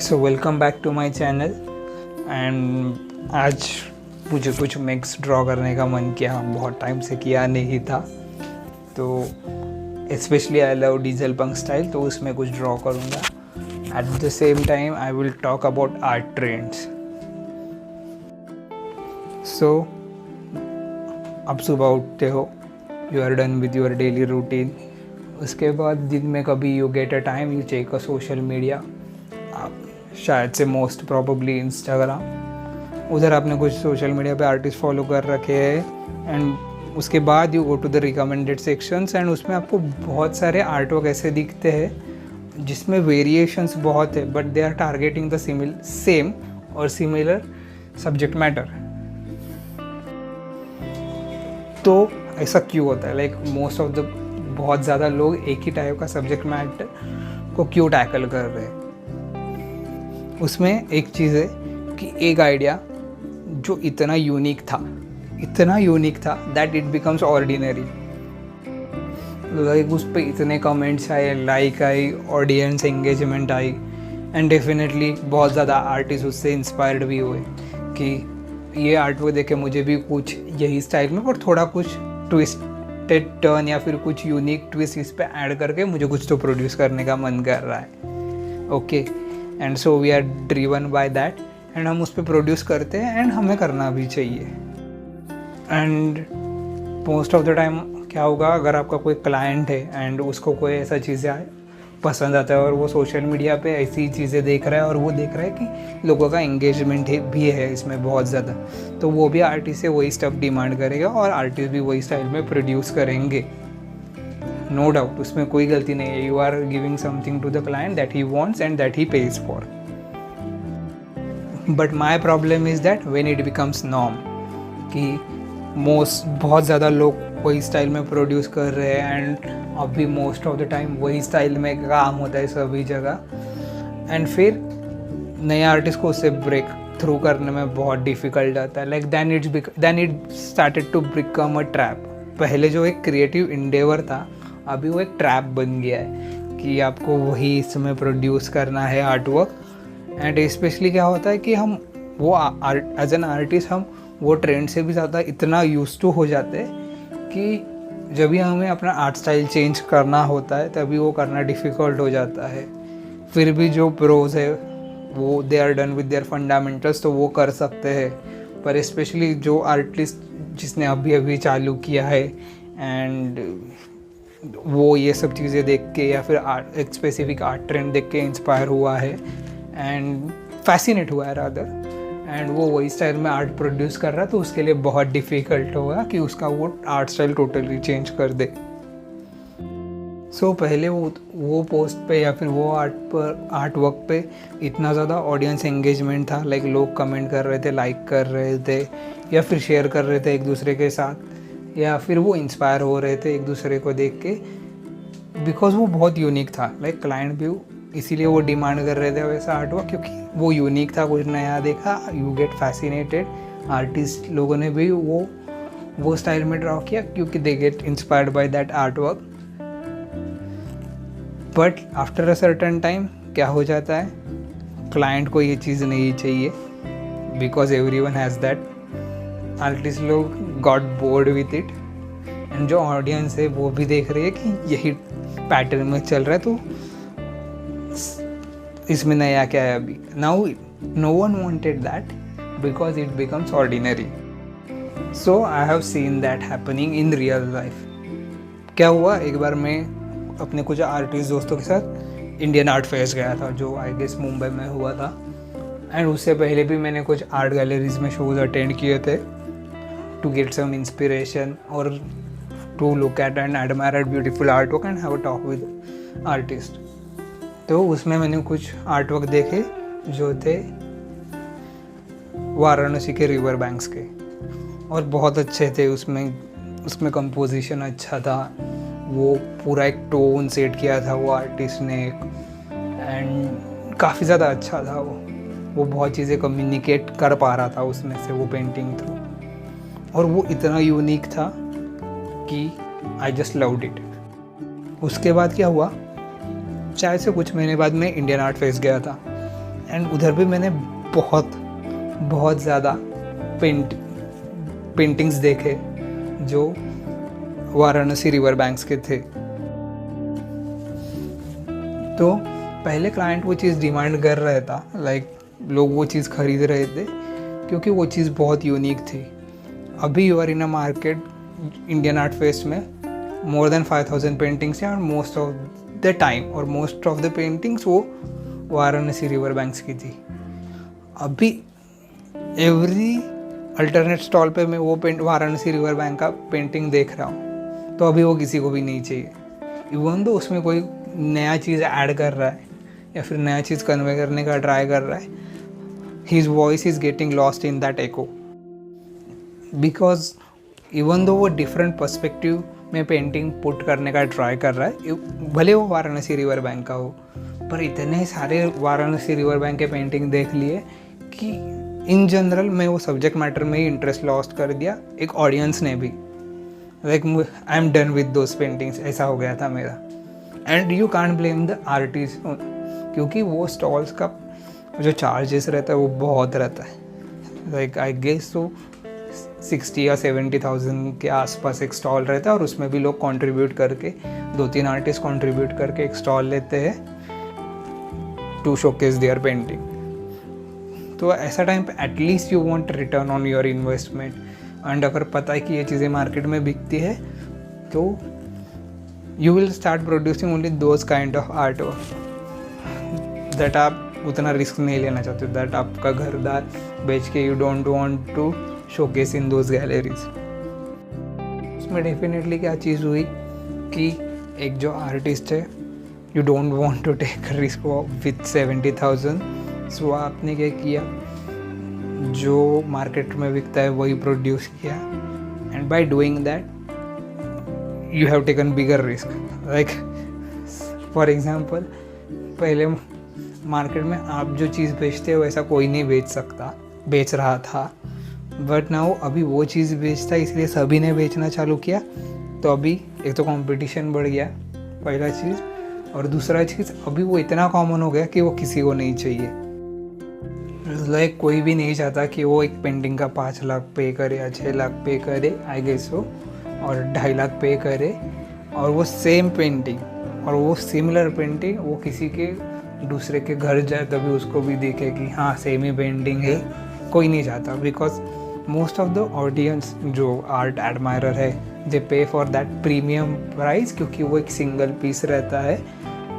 So welcome back to my channel. And आज मुझे कुछ मिक्स ड्रॉ करने का मन किया, बहुत टाइम से किया नहीं था। तो specially I love diesel punk style, तो उसमें कुछ ड्रॉ करूँगा। At the same time I will talk about art trends. So अब सुबह उठते हो, you are done with your daily routine. उसके बाद दिन में कभी you get a time, you check a social media, शायद से मोस्ट प्रॉबली इंस्टाग्राम। उधर आपने कुछ सोशल मीडिया पे आर्टिस्ट फॉलो कर रखे हैं एंड उसके बाद you go to the recommended sections and उसमें आपको बहुत सारे आर्ट वर्क ऐसे दिखते हैं जिसमें वेरिएशंस बहुत है, but they are targeting the same और सिमिलर सब्जेक्ट मैटर। तो ऐसा क्यों होता है? लाइक मोस्ट ऑफ द बहुत ज़्यादा लोग एक ही टाइप का सब्जेक्ट मैटर को क्यों टैकल कर रहे हैं? उसमें एक चीज़ है कि एक आइडिया जो इतना यूनिक था that it becomes ordinary. Like उस पर इतने कमेंट्स आए, like I, audience engagement I and definitely बहुत ज़्यादा आर्टिस्ट उससे इंस्पायर्ड भी हुए कि ये आर्ट वर्क देख के मुझे भी कुछ यही स्टाइल में और थोड़ा कुछ ट्विस्टेड टर्न या फिर कुछ यूनिक ट्विस्ट इस पर ऐड करके मुझे कुछ तो प्रोड्यूस करने का मन कर रहा है। Okay, and so we are driven by that and हम उस पर प्रोड्यूस करते हैं एंड हमें करना भी चाहिए। And most of the time क्या होगा, अगर आपका कोई क्लाइंट है एंड उसको कोई ऐसा चीज़ें पसंद आता है और वो सोशल मीडिया पे ऐसी चीज़ें देख रहा है और वो देख रहा है कि लोगों का एंगेजमेंट भी है इसमें बहुत ज़्यादा, तो वो भी आर्टिस्ट से वही स्टफ डिमांड करेगा और आर्टिस्ट भी वही स्टाइल में प्रोड्यूस करेंगे। नो डाउट, उसमें कोई गलती नहीं है। You are giving something to the client that he wants and that he pays for. But my problem is that when it becomes norm कि बहुत ज़्यादा लोग वही स्टाइल में प्रोड्यूस कर रहे हैं एंड अभी मोस्ट ऑफ द टाइम वही स्टाइल में काम होता है सभी जगह, एंड फिर नए आर्टिस्ट को उससे ब्रेक थ्रू करने में बहुत डिफ़िकल्ट आता है। Like then it started to become a trap. पहले जो एक क्रिएटिव इंडेवर था, अभी वो एक ट्रैप बन गया है कि आपको वही इसमें प्रोड्यूस करना है आर्ट वर्क। एंड स्पेशली क्या होता है कि हम वो एज एन आर्टिस्ट हम वो ट्रेंड से भी ज़्यादा इतना यूज टू हो जाते हैं कि जब भी हमें अपना आर्ट स्टाइल चेंज करना होता है तभी वो करना डिफ़िकल्ट हो जाता है। फिर भी जो प्रोज है वो they are done with their fundamentals, तो वो कर सकते हैं। पर स्पेशली जो आर्टिस्ट जिसने अभी अभी चालू किया है एंड वो ये सब चीज़ें देख के या फिर एक स्पेसिफिक आर्ट ट्रेंड देख के इंस्पायर हुआ है एंड फैसिनेट हुआ है रादर, एंड वो वही स्टाइल में आर्ट प्रोड्यूस कर रहा है, तो उसके लिए बहुत डिफ़िकल्ट होगा कि उसका वो आर्ट स्टाइल टोटली चेंज कर दे। सो पहले वो पोस्ट पे या फिर वो आर्ट वर्क पे इतना ज़्यादा ऑडियंस एंगेजमेंट था। लाइक लोग कमेंट कर रहे थे, लाइक कर रहे थे या फिर शेयर कर रहे थे एक दूसरे के साथ, या फिर वो इंस्पायर हो रहे थे एक दूसरे को देख के, बिकॉज वो बहुत यूनिक था। लाइक क्लाइंट भी इसीलिए वो डिमांड कर रहे थे वैसा आर्ट वर्क, क्योंकि वो यूनिक था, कुछ नया देखा, यू गेट फैसिनेटेड। आर्टिस्ट लोगों ने भी वो स्टाइल में ड्रॉ किया क्योंकि they get inspired by that art work. But after a certain time क्या हो जाता है, क्लाइंट को ये चीज़ नहीं चाहिए because everyone has that. Artist लोग got bored with it and जो ऑडियंस है वो भी देख रही है कि यही पैटर्न में चल रहा है, तो इसमें नया क्या है अभी। Now no one wanted that because it becomes ordinary. So I have seen that happening in real life. क्या हुआ, एक बार मैं अपने कुछ आर्टिस्ट दोस्तों के साथ इंडियन आर्ट फेस्ट गया था, जो आई गेस मुंबई में हुआ था। एंड उससे पहले भी मैंने कुछ आर्ट गैलरीज में शोज अटेंड किए थे टू गेट सम इंस्पिरेशन और to look at and admire at beautiful art work and have a talk with artist. तो उसमें मैंने कुछ आर्ट वर्क देखे जो थे वाराणसी के रिवर बैंक्स के, और बहुत अच्छे थे। उसमें कंपोजिशन अच्छा था, वो पूरा एक टोन सेट किया था वो आर्टिस्ट ने, एंड काफ़ी ज़्यादा अच्छा था वो बहुत चीज़ें कम्युनिकेट कर पा रहा था उसमें से वो पेंटिंग थ्रू, और वो इतना यूनिक था कि आई जस्ट लव्ड इट। उसके बाद क्या हुआ, शायद से कुछ महीने बाद मैं इंडियन आर्ट फेस्ट गया था, एंड उधर भी मैंने बहुत ज़्यादा पेंटिंग्स देखे जो वाराणसी रिवर बैंक्स के थे। तो पहले क्लाइंट वो चीज़ डिमांड कर रहा था, लाइक लोग वो चीज़ खरीद रहे थे क्योंकि वो चीज़ बहुत यूनिक थी। अभी you are in a market Indian art fest में मोर देन 5000 पेंटिंग्स हैं, और मोस्ट ऑफ द टाइम और मोस्ट ऑफ द पेंटिंग्स वो वाराणसी रिवर बैंक्स की थी। अभी एवरी अल्टरनेट स्टॉल पे मैं वो वाराणसी रिवर बैंक का पेंटिंग देख रहा हूँ, तो अभी वो किसी को भी नहीं चाहिए। इवन तो उसमें कोई नया चीज़ ऐड कर रहा है या फिर नया चीज़ कन्वे करने का ट्राई कर रहा है, his voice is getting lost in that echo, because even though वो डिफरेंट पर्सपेक्टिव में पेंटिंग पुट करने का ट्राई कर रहा है, भले वो वाराणसी रिवर बैंक का हो, पर इतने सारे वाराणसी रिवर बैंक के पेंटिंग देख लिए कि इन जनरल मैं वो सब्जेक्ट मैटर में ही इंटरेस्ट लॉस्ट कर दिया, एक ऑडियंस ने भी, like I am done with those paintings, ऐसा हो गया था मेरा। And you can't blame the artist, क्योंकि वो स्टॉल्स का जो चार्जेस रहता है वो बहुत रहता है, लाइक आई गेस तो 60 या 70,000 के आसपास एक स्टॉल रहता है, और उसमें भी लोग कंट्रीब्यूट करके 2-3 आर्टिस्ट कंट्रीब्यूट करके एक स्टॉल लेते हैं टू शोकेस देयर पेंटिंग। तो ऐसा टाइम पे at least you want return on your investment, and अगर पता है कि ये चीज़ें मार्केट में बिकती है तो you will start producing only those kind of art work that आप उतना रिस्क नहीं लेना चाहते, दैट आपका घरदार बेच के you don't want to showcase in those galleries. उसमें डेफिनेटली क्या चीज़ हुई कि एक जो आर्टिस्ट है, you don't want to take risk with 70,000, so आपने क्या किया, जो मार्केट में बिकता है वही प्रोड्यूस किया, and by doing that you have taken bigger risk. Like for example, पहले मार्केट में आप जो चीज़ बेचते हो वैसा कोई नहीं बेच रहा था, बट नाउ अभी वो चीज़ बेचता है, इसलिए सभी ने बेचना चालू किया, तो अभी एक तो कंपटीशन बढ़ गया, पहला चीज़, और दूसरा चीज़ अभी वो इतना कॉमन हो गया कि वो किसी को नहीं चाहिए। लाइक कोई भी नहीं चाहता कि वो एक पेंटिंग का 5 लाख पे करे या 6 लाख पे करे, आई गेस हो, और 2.5 लाख पे करे, और वो सेम पेंटिंग और वो सिमिलर पेंटिंग वो किसी के दूसरे के घर जाए तभी उसको भी देखे कि हाँ सेम ही पेंटिंग है। कोई नहीं चाहता, because most of the audience जो आर्ट एडमायरर है दे पे फॉर दैट प्रीमियम प्राइस, क्योंकि वो एक सिंगल पीस रहता है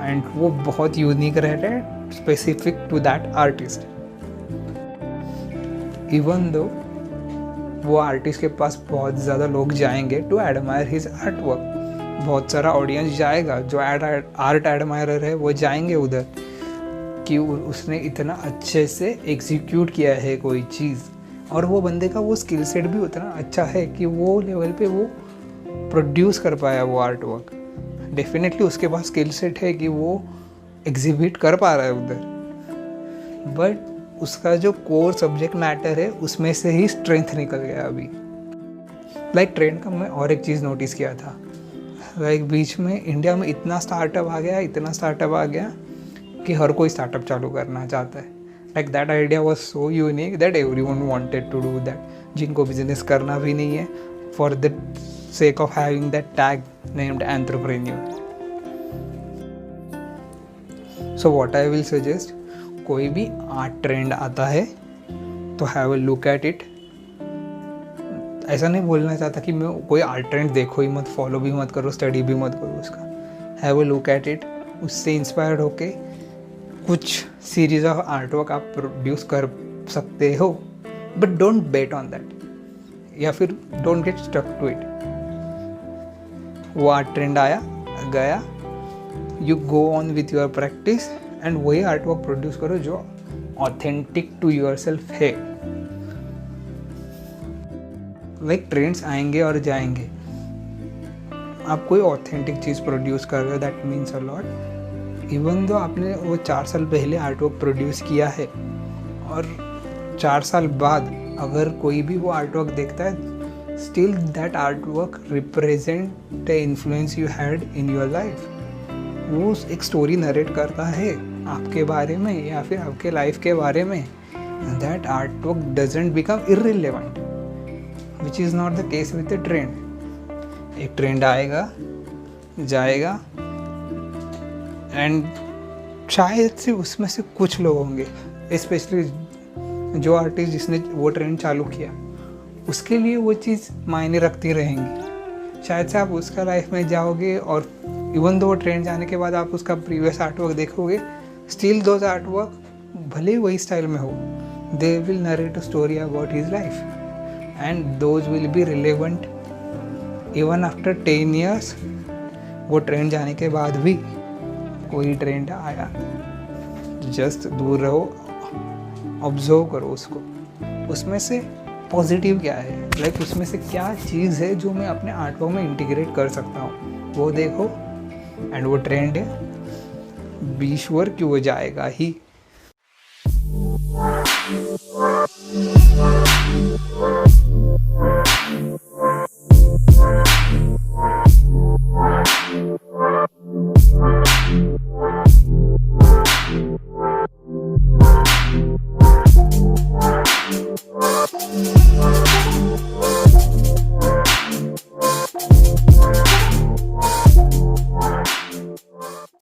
एंड वो बहुत यूनिक रहता है specific to that artist. Even though वो आर्टिस्ट के पास बहुत ज़्यादा लोग जाएंगे to admire his art work, बहुत सारा ऑडियंस जाएगा, जो आर्ट एडमायरर है वो जाएंगे उधर कि उसने इतना अच्छे से एग्जीक्यूट किया है कोई चीज़, और वो बंदे का वो स्किल सेट भी उतना अच्छा है कि वो लेवल पे वो प्रोड्यूस कर पाया वो आर्ट वर्क। डेफिनेटली उसके पास स्किल सेट है कि वो एग्जिबिट कर पा रहा है उधर, बट उसका जो कोर सब्जेक्ट मैटर है उसमें से ही स्ट्रेंथ निकल गया अभी। लाइक ट्रेंड का मैं और एक चीज़ नोटिस किया था, लाइक बीच में इंडिया में इतना स्टार्टअप आ गया कि हर कोई स्टार्टअप चालू करना चाहता है। Like that idea was so unique that everyone wanted to do that, जिनको बिजनेस करना भी नहीं है, for the sake of having that tag named entrepreneur. So what I will suggest, कोई भी आर्ट ट्रेंड आता है तो have a look at it. ऐसा नहीं बोलना चाहता कि मैं कोई आर्ट ट्रेंड देखो ही मत, फॉलो भी मत करो, स्टडी भी मत करो उसका। Have a look at it, उससे इंस्पायर्ड होके कुछ सीरीज ऑफ आर्ट वर्क आप प्रोड्यूस कर सकते हो, but don't bet on that, या फिर don't get stuck to it. वो आर्ट ट्रेंड आया गया, you go on with your practice and वही आर्ट वर्क प्रोड्यूस करो जो ऑथेंटिक टू योर सेल्फ है। लाइक ट्रेंड्स आएंगे और जाएंगे, आप कोई ऑथेंटिक चीज़ प्रोड्यूस कर रहे हो, that means a lot. Even though आपने वो 4 साल पहले आर्ट वर्क प्रोड्यूस किया है और 4 साल बाद अगर कोई भी वो आर्ट वर्क देखता है, still that art work represent the influence you had in your life. वो एक स्टोरी नरेट करता है आपके बारे में या फिर आपके लाइफ के बारे में। That art work doesn't become irrelevant, which is not the case with the trend. एक ट्रेंड आएगा जाएगा एंड शायद से उसमें से कुछ लोग होंगे, स्पेशली जो आर्टिस्ट जिसने वो ट्रेंड चालू किया, उसके लिए वो चीज़ मायने रखती रहेंगी। शायद से आप उसका लाइफ में जाओगे और इवन दो ट्रेंड जाने के बाद आप उसका प्रीवियस आर्ट वर्क देखोगे, स्टिल दोज आर्ट वर्क भले ही वही स्टाइल में हो, they will narrate a story about his life and those will be relevant even after 10 years। वो ट्रेंड जाने के बाद भी कोई ट्रेंड आया, जस्ट दूर रहो, ऑब्जर्व करो उसको, उसमें से पॉजिटिव क्या है, लाइक उसमें से क्या चीज़ है जो मैं अपने आर्ट वर्क में इंटीग्रेट कर सकता हूँ, वो देखो। एंड वो ट्रेंड है, बी श्योर कि वो जाएगा ही।